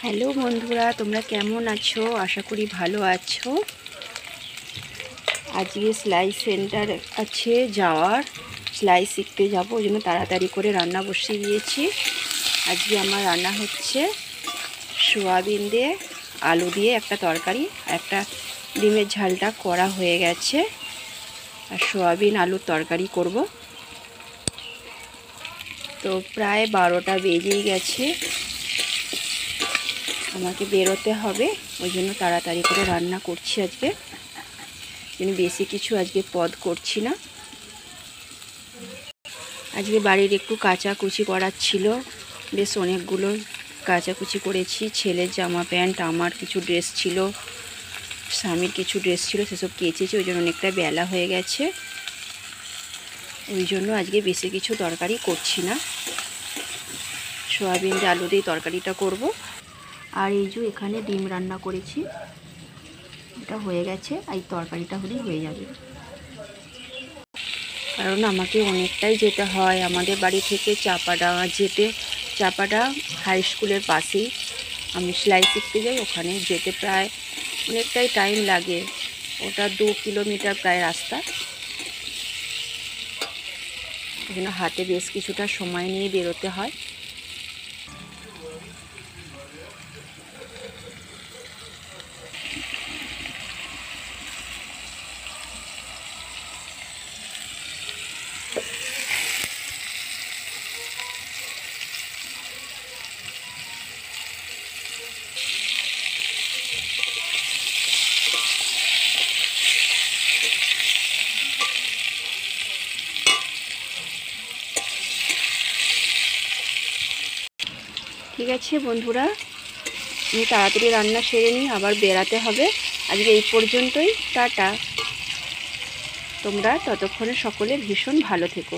Hello বন্ধুরা, তোমরা কেমন আছো? আশা করি ভালো আছো। আজকে সেলাই সেন্টার আছে যাওয়ার, সেলাই শিখতে যাব, ওই জন্য তাড়াতাড়ি করে রান্না বসিয়ে দিয়েছি। আজকে আমার রান্না হচ্ছে সোয়াবিন দিয়ে আলু দিয়ে একটা তরকারি, একটা ডিমের ঝালটা করা হয়ে গেছে, আর সোয়াবিন আলুর তরকারি করব। তো প্রায় 12টা বেজেই গেছে, আমাকে বেরোতে হবে, ওই জন্য তাড়াতাড়ি করে রান্না করছি আজকে। কিন্তু বেশি কিছু আজকে পদ করছি না। আজকে বাড়ির একটু কাচাকুচি করার ছিল, বেশ অনেকগুলো কাচাকুচি করেছি। ছেলের জামা প্যান্ট, আমার কিছু ড্রেস ছিল, স্বামীর কিছু ড্রেস ছিল, সেসব কেচেছি, ওই জন্য অনেকটা বেলা হয়ে গেছে। ওই জন্য আজকে বেশি কিছু তরকারি করছি না, সোয়াবিন দিয়ে আলু দিয়ে তরকারিটা করব। আর এই যে এখানে ডিম রান্না করেছি, এটা হয়ে গেছে, আর এই তরকারিটা হলেই হয়ে যাবে। কারণ আমাকে অনেকটাই যেতে হয় আমাদের বাড়ি থেকে চাপাডাঙ্গা যেতে। চাপাডাঙ্গা হাই স্কুলের পাশেই আমি সেলাই শিখতে যাই, ওখানে যেতে প্রায় অনেকটাই টাইম লাগে। ওটা 2 কিলোমিটার প্রায় রাস্তা, ওই জন্য হাতে বেশ কিছুটা সময় নিয়ে বেরোতে হয়। ঠিক আছে বন্ধুরা, আমি তাড়াতাড়ি রান্না সেরে নিই, আবার বেরাতে হবে। আজকে এই পর্যন্তই, টাটা। তোমরা ততক্ষণে সকলে ভীষণ ভালো থেকো।